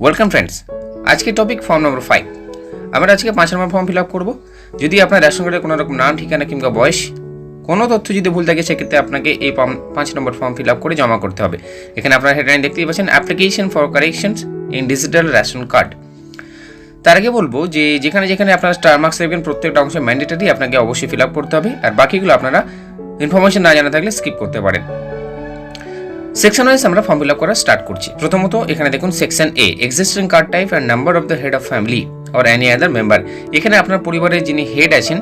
Welcome friends, আজকে topic form নম্বর 5। আমরা আজকে 5 নম্বর ফর্ম ফিল আপ করবো। যদি আপনার রেশন কার্ডে কোনো রকম নাম, ঠিকানা কিংবা বয়স কোনো তথ্য যদি ভুল থাকে, সেক্ষেত্রে আপনাকে এই 5 নম্বর ফর্ম ফিল আপ করে জমা করতে হবে। এখানে আপনার হেডলাইন দেখতেই পাচ্ছেন, application for corrections in digital ration card. তার আগে বলবো যে যেখানে যেখানে আপনারা স্টার মার্কস দেবেন, প্রত্যেকটা অংশে ম্যান্ডেটরি আপনাকে অবশ্যই ফিল আপ করতে হবে, আর বাকিগুলো আপনারা ইনফরমেশন না জানা থাকলে স্কিপ করতে পারেন। সেকশন ওয়াইজ আমরা ফর্ম ফিল আপ করা স্টার্ট করছি। প্রথমত এখানে দেখুন section A, existing card type and number of the head of family or any other member. এখানে আপনার পরিবারের যিনি হেড আছেন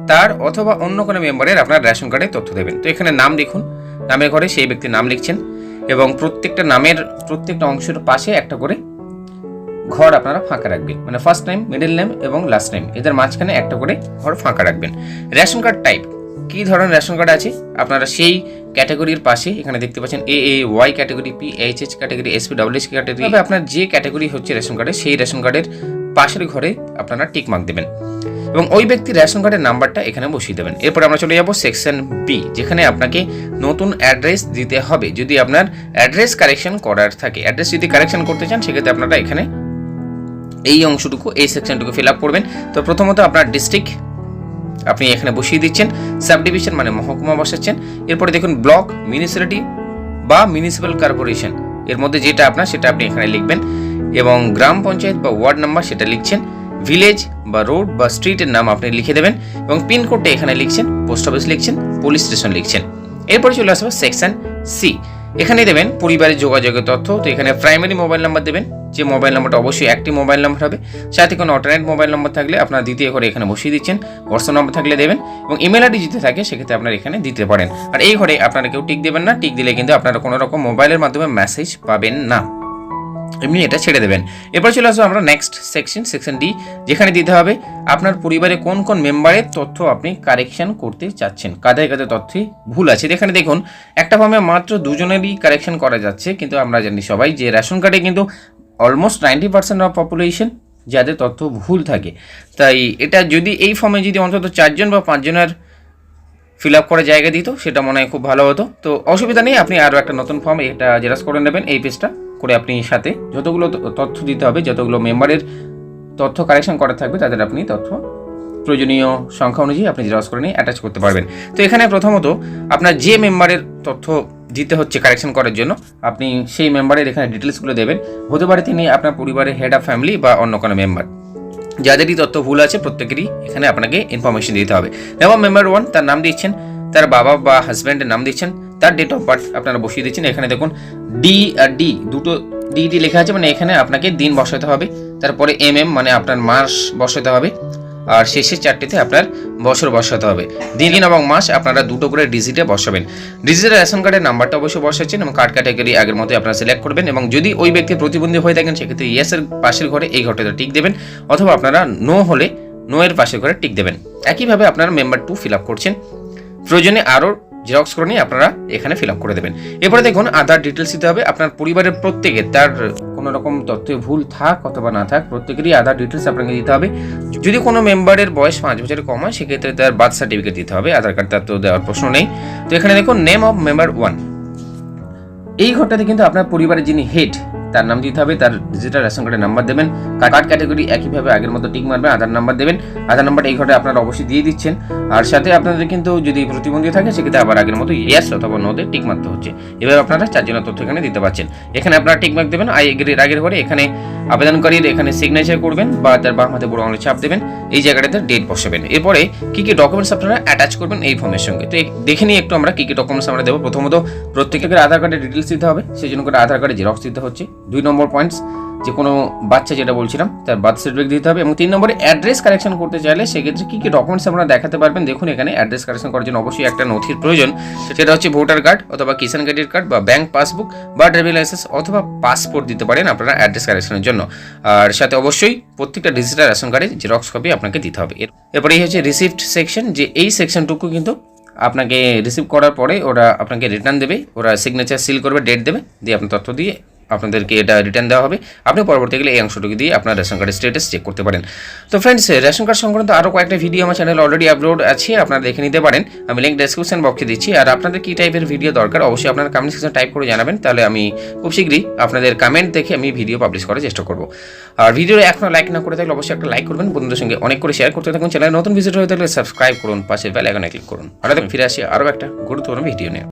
তার অথবা অন্য কোনো মেম্বারের আপনার রেশন কার্ডে তথ্য দেবেন। তো এখানে নাম দেখুন, নামের ঘরে সেই ব্যক্তির নাম লিখছেন এবং প্রত্যেকটা নামের প্রত্যেকটা অংশের পাশে একটা করে ঘর আপনারা ফাঁকা রাখবেন, মানে ফার্স্ট নেম, মিডল নেম এবং লাস্ট নেম, এদের মাঝখানে একটা করে ঘর ফাঁকা রাখবেন। রেশন কার্ড টাইপ, কী ধরনের রেশন কার্ড আছে আপনারা সেই ক্যাটাগরির পাশে এখানে দেখতে পাচ্ছেন Y category, PHH category, SPWH category, তবে আপনার যে ক্যাটাগরি হচ্ছে রেশন কার্ডে সেই রেশন কার্ডের পাশের ঘরে আপনারা টিক মার্ক দেবেন এবং ওই ব্যক্তির রেশন কার্ডের নাম্বারটা এখানে বসিয়ে দেবেন। এরপর আমরা চলে যাব সেকশন বি, যেখানে আপনাকে নতুন অ্যাড্রেস দিতে হবে। যদি আপনার অ্যাড্রেস কারেকশন করার থাকে, অ্যাড্রেস যদি কারেকশন করতে চান, সেক্ষেত্রে আপনারা এখানে এই অংশটুকু, এই সেকশনটুকু ফিল আপ করবেন। তো প্রথমত আপনার ডিস্ট্রিক্ট আপনি এখানে বসিয়ে দিচ্ছেন, সাব ডিভিশন মানে মহকুমা বসাচ্ছেন, এরপরে দেখুন ব্লক, মিউনিসিপ্যালিটি বা মিউনিসিপ্যাল কর্পোরেশন, এর মধ্যে যেটা আপনার সেটা আপনি এখানে লিখবেন এবং গ্রাম পঞ্চায়েত বা ওয়ার্ড নাম্বার সেটা লিখছেন, ভিলেজ বা রোড বা স্ট্রিটের নাম আপনি লিখে দেবেন এবং পিনকোডটা এখানে লিখছেন, পোস্ট অফিস লিখছেন, পুলিশ স্টেশন লিখছেন। এরপরে চলে আসবে সেকশন সি, এখানে দেবেন পরিবারের যোগাযোগের তথ্য। তো এখানে প্রাইমারি মোবাইল নাম্বার দেবেন, যে মোবাইল নাম্বারটা অবশ্যই একটি মোবাইল নাম্বার হবে, সাথে কোনো অল্টারনেট মোবাইল নাম্বার থাকলে আপনার দ্বিতীয় ঘরে এখানে বসিয়ে দিচ্ছেন, হোয়াটসঅ্যাপ নাম্বার থাকলে দেবেন এবং ইমেল আইডি যদি থাকে সেক্ষেত্রে আপনারা এখানে দিতে পারেন। আর এই ঘরে আপনারা কেউ টিক দেবেন না, টিক দিলে কিন্তু আপনারা কোনো রকম মোবাইলের মাধ্যমে মেসেজ পাবেন না, এমনি এটা ছেড়ে দেবেন। এরপর চলে আসবো আমরা নেক্সট সেকশন ডি, যেখানে দিতে হবে আপনার পরিবারে কোন কোন মেম্বারের তথ্য আপনি কারেকশন করতে চাচ্ছেন, কাদের কাদের তথ্যে ভুল আছে। এখানে দেখুন একটা ফর্মে মাত্র দুজনেরই কারেকশন করা যাচ্ছে, কিন্তু আমরা জানি সবাই যে রেশন কার্ডে কিন্তু অলমোস্ট 90% অফ পপুলেশন যাদের তথ্য ভুল থাকে। তাই এটা যদি এই ফর্মে যদি অন্তত 4 জন বা 5 জনের ফিল আপ করার জায়গা দিত, সেটা মনে হয় খুব ভালো হতো। তো অসুবিধা নেই, আপনি আরও একটা নতুন ফর্ম এটা জেরাস করে নেবেন, এই পেজটা করে আপনি সাথে যতগুলো তথ্য দিতে হবে, যতগুলো মেম্বারের তথ্য কারেকশন করা থাকবে তাদের আপনি তথ্য প্রয়োজনীয় সংখ্যা অনুযায়ী আপনি জেরক্স করে নিয়ে অ্যাটাচ করতে পারবেন। তো এখানে প্রথমত আপনার যে মেম্বারের তথ্য দিতে হচ্ছে কারেকশন করার জন্য, আপনি সেই মেম্বারের এখানে ডিটেলসগুলো দেবেন। হতে পারে তিনি আপনার পরিবারের হেড অফ ফ্যামিলি বা অন্য কোনো মেম্বার, যাদেরই তথ্য ভুল আছে প্রত্যেকেরই এখানে আপনাকে ইনফরমেশন দিতে হবে। যেমন মেম্বার 1 তার নাম দিচ্ছেন, তার বাবা বা হাজব্যান্ডের নাম দিচ্ছেন, তার ডেট অফ বার্থ আপনারা বসিয়ে দিচ্ছেন। এখানে দেখুন ডি আর ডি, দুটো ডি লেখা আছে, মানে এখানে আপনাকে দিন বসাতে হবে, তারপরে মানে আপনার মাস বসাতে হবে, আর শেষে 4টিতে আপনার বছর বসাতে হবে। দিন এবং মাস আপনারা দুটো করে ডিজিটে বসাবেন। ডিজিটাল রেশন কার্ডের নাম্বারটা অবশ্যই বসাচ্ছেন এবং কার্ড ক্যাটাগরি আগের মতো আপনারা সিলেক্ট করবেন এবং যদি ওই ব্যক্তি প্রতিবন্ধী হয়ে থাকেন, সেক্ষেত্রে ইয়েসের পাশের ঘরে এই ঘরটাতে টিক দেবেন, অথবা আপনারা নো হলে নো এর পাশের ঘরে টিক দেবেন। একইভাবে আপনারা মেম্বার 2 ফিল আপ করছেন, প্রয়োজনে আরও জেরক্স করে নিয়ে আপনারা এখানে ফিল আপ করে দেবেন। এরপরে দেখুন আধার ডিটেলস দিতে হবে আপনার পরিবারের প্রত্যেকের, তার কোনো রকম তথ্যে ভুল থাক অথবা না থাক প্রত্যেকেরই আধার ডিটেলস আপনাকে দিতে হবে। যদি কোনো মেম্বারের বয়স 5 বছরের কম হয়, সেক্ষেত্রে তার বার্থ সার্টিফিকেট দিতে হবে, আধার কার্ড তার তো দেওয়ার প্রশ্ন নেই। তো এখানে দেখুন নেম অফ মেম্বার 1, এই ঘরটাতে কিন্তু আপনার পরিবারের যিনি হেড তার নাম দিতে হবে, তার ডিজিটাল রেশন কার্ডের নাম্বার দেবেন, কার্ড ক্যাটাগরি একইভাবে আগের মতো টিক মারবেন, আধার নাম্বার দেবেন, আধার নাম্বারটা এই ঘরে আপনারা অবশ্যই দিয়ে দিচ্ছেন। আর সাথে আপনাদের কিন্তু যদি প্রতিবন্ধী থাকে, সেক্ষেত্রে আবার আগের মতো ইয়েস অথবা নোতে টিক মারতে হচ্ছে। এভাবে আপনারা 4 জনের তথ্য এখানে দিতে পারছেন। এখানে আপনারা টিক মার্ক দেবেন, আগের ঘরে এখানে আবেদনকারীর এখানে সিগনেচার করবেন বা তার বাম হাতে বড় আঙুলে চাপ দেবেন, এই জায়গাটাতে ডেট বসাবেন। এরপরে কি কি ডকুমেন্টস আপনারা অ্যাটাচ করবেন এই ফর্মের সঙ্গে, তো দেখে নিই একটু আমরা কি কি ডকুমেন্টস আমরা দেবো। প্রথমত প্রত্যেকের আধার কার্ডের ডিটেলস দিতে হবে, সেই জন্য করে আধার কার্ডে জেরক্স দিতে হচ্ছে। 2 নম্বর পয়েন্টস, যে কোনো বাচ্চা যেটা বলছিলাম তার বার্থ সার্টিফিকেট দিতে হবে এবং 3 নম্বরে অ্যাড্রেস কারেকশন করতে চাইলে সেক্ষেত্রে কী কী ডকুমেন্টস আপনারা দেখাতে পারবেন। দেখুন এখানে অ্যাড্রেস কারেকশন করার জন্য অবশ্যই একটা নথির প্রয়োজন, সেটা হচ্ছে ভোটার কার্ড অথবা কিষাণ ক্রেডিট কার্ড বা ব্যাংক পাসবুক বা ড্রাইভিং লাইসেন্স অথবা পাসপোর্ট দিতে পারেন আপনারা অ্যাড্রেস কারেকশনের জন্য। আর সাথে অবশ্যই প্রত্যেকটা ডিজিটাল রেশন কার্ডে জেরক্স কপি আপনাকে দিতে হবে। এরপরে এই হচ্ছে রিসিপ্ট সেকশন, যে এই সেকশনটুকু কিন্তু আপনাকে রিসিভ করার পরে ওরা আপনাকে রিটার্ন দেবে, ওরা সিগনেচার সিল করবে, ডেট দেবে, দিয়ে আপনার তথ্য দিয়ে আপনাদেরকে এটা রিটার্ন দেওয়া হবে। আপনি পরবর্তীকালে এই অংশটুকু দিয়ে আপনার রেশন কার্ডের স্ট্যাটাস চেক করতে পারেন। তো ফ্রেন্ডস, রেশন কার্ড সংক্রান্ত আরও কয়েকটা ভিডিও আমার চ্যানেলে অলরেডি আপলোড আছে, আপনারা দেখে নিতে পারেন। আমি লিঙ্ক ডেসক্রিপশন বক্সে দিচ্ছি। আর আপনাদের কী টাইপের ভিডিও দরকার অবশ্যই আপনারা কমেন্ট সেকশনে টাইপ করে জানাবেন, তাহলে আমি খুব শীঘ্রই আপনাদের কমেন্ট দেখে আমি ভিডিও পাবলিশ করার চেষ্টা করব। আর ভিডিও এখনও লাইক না করে থাকলে অবশ্যই একটা লাইক করবেন, বন্ধুদের সঙ্গে অনেক করে শেয়ার করতে থাকুন। চ্যানেলে নতুন ভিজিট হয়ে থাকলে সাবস্ক্রাইব করুন, পাশে বেল আইকনে ক্লিক করুন। আর ফিরে আসি আরও একটা গুরুত্বপূর্ণ ভিডিও নিয়ে।